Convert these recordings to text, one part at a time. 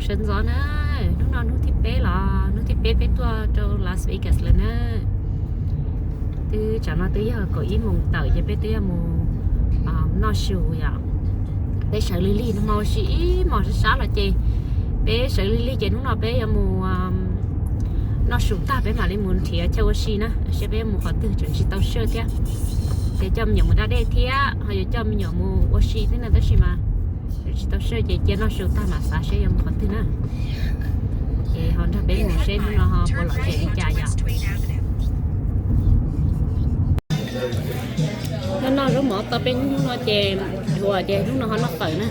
sinh gió nè lúc nào lúc thích bé là lúc thích bé bé tua cho Las Vegas lên nè từ chẳng nói tới giờ có ý mong tới cho bé tới mong nó sưu vậy bé sợ Lily nó màu sáng là chị bé sợ Lily chị lúc nào bé mong nó sưu ta bé mà lên muốn thiệt cho tôi xin nè sẽ bé mong họ từ chuẩn chỉ tao sơ thế để cho mình một đá đê thế hay cho mình một tôi xin thế này đó gì mà chỉ tao sơ chị nó sưu ta mà xả sẽ em họ từ nè thì họ đã bé một xe nó họ bỏ lại chị đi chạy vậy nó rất mở tao bên nó chè đùa chè lúc nó tới nè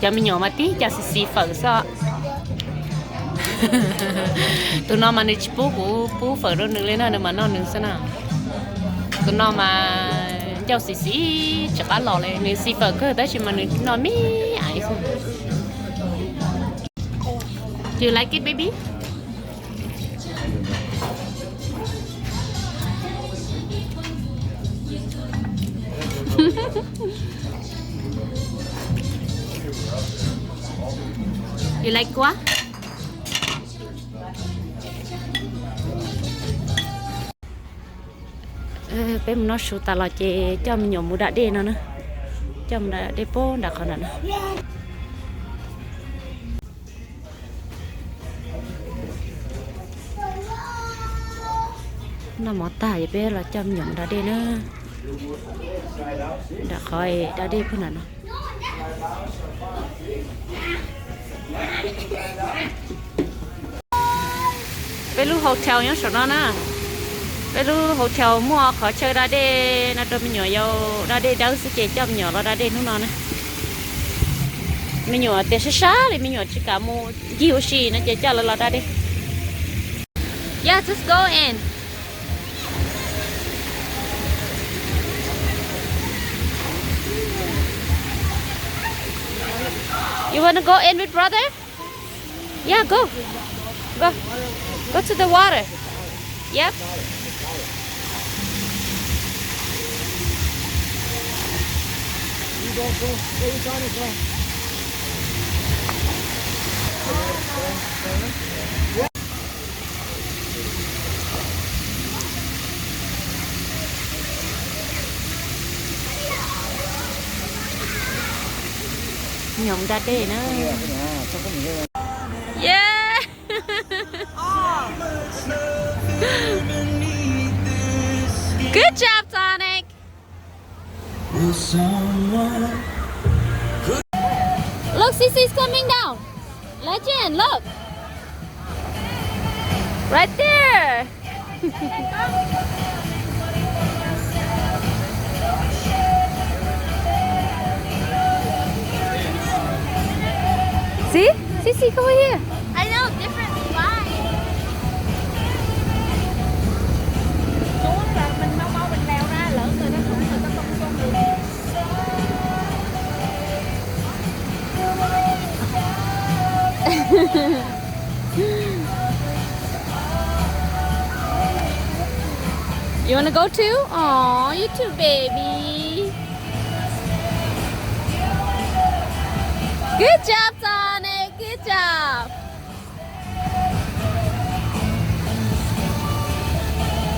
cho mình nhỏ mà tí cho xì phở sao tụi nó mà đi bú phở rồi nướng lên nữa mà nó nướng sao nào tụi nó mà cho xì chả cá lò lên nướng xì phở cơ tới chỉ mà nướng nó mí ai sao Do you like it, baby? You like quá? Bé nó sụt ta là chị cho mình nhổ một đá đê nó nữa, cho mình đá đê bố đã còn nữa. Nó mỏ tải bé là chăm nhộng đã đi nữa đã khỏi đã đi cái nào nó bé lu hotel nhá sợ nó nè bé lu hotel mua khỏi chơi đã đi nó cho mình nhỏ vô đã đi đâu sẽ chơi chăm nhỏ là đã đi nó nè mình nhỏ tiền xa thì mình nhỏ chỉ cả mua nhiều gì nó chơi cho là đã đi. Yeah, just go in. You wanna go in with brother? Yeah, go. Go to the water. Yep. Nhộng ra đây nữa. Yeah. Good job, Tonic. Look, Sisi's coming down. Legend, look. Right there. See? Sisi, come over here. I know, different line. Xuống là mình mau mình leo ra, lỡ người ta không xuống được. You wanna go too? Aw, you too, baby. Good job, Sonic. Good job.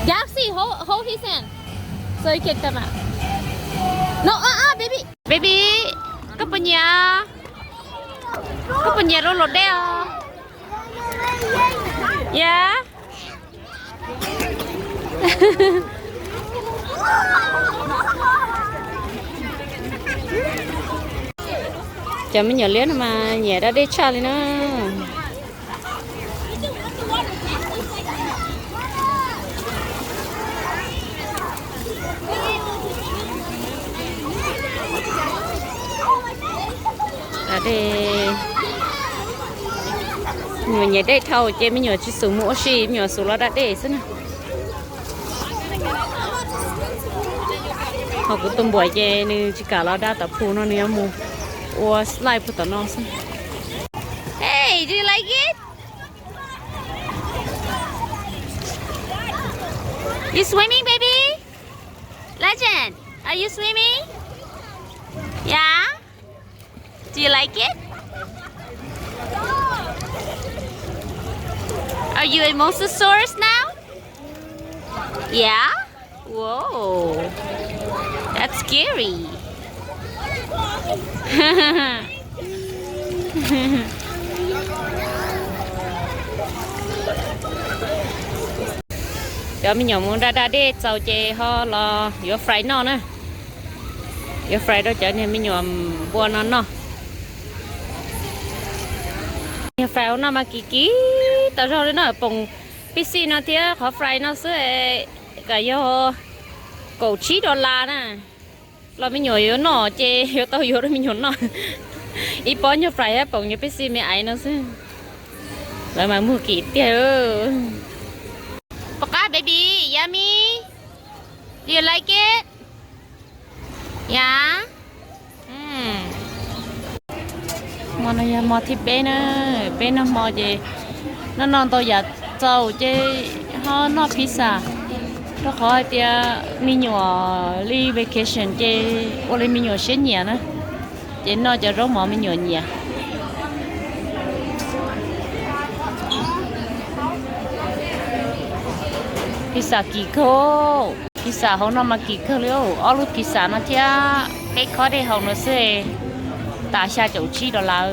Galaxy, hold his hand so he can come out. No, baby. Baby, có punya rolo đeo. Yeah. Chả mấy nhỏ lớn mà nhẹ đã đi cha lên nữa. Đã đi. Người nhẹ đây thâu chơi mấy nhỏ chỉ số mũ xì nhỏ số nó đã để xin. Họ cũng tôm bỏi chơi nên chỉ cả nó đã tập phù nó nữa mua. Or slide put on awesome. Hey, do you like it? You swimming, baby? Legend, are you swimming? Yeah? Do you like it? Are you a Mosasaurus now? Yeah? Whoa. That's scary. Giờ mình nhỏ muốn ra để cháu chơi ho là yếu fry nó nè, yếu fry đó cho nên mình nhỏ buồn nó, yếu fry nó mà kí tao cho nó ở bông PC nó thì khó fry nó sẽ cái yếu cổ chí đô la nè, là mình nhỏ yếu nó chơi yếu tao yếu đó mình nhỏ nó, ít bao nhiêu fry á bông yếu PC mình ấy nó sẽ, rồi mà mua kỹ tiêu. Paka baby, yummy. Do you like it? Yeah. Món này món thịt bé nó mò gì, nó non tôi giờ trâu chứ, nó pizza, nó khỏi thì mình nhỏ đi vacation chứ, ở đây mình nhỏ sẽ nhẹ nữa, chứ nó cho rau mỏ mình nhỏ nhẹ. Pizza kỳ khô, pizza hôm nay mà kỳ khô liêu, ở lúc pizza nó thia cái khó để hồng nó sẽ ta xa chỗ chi đó là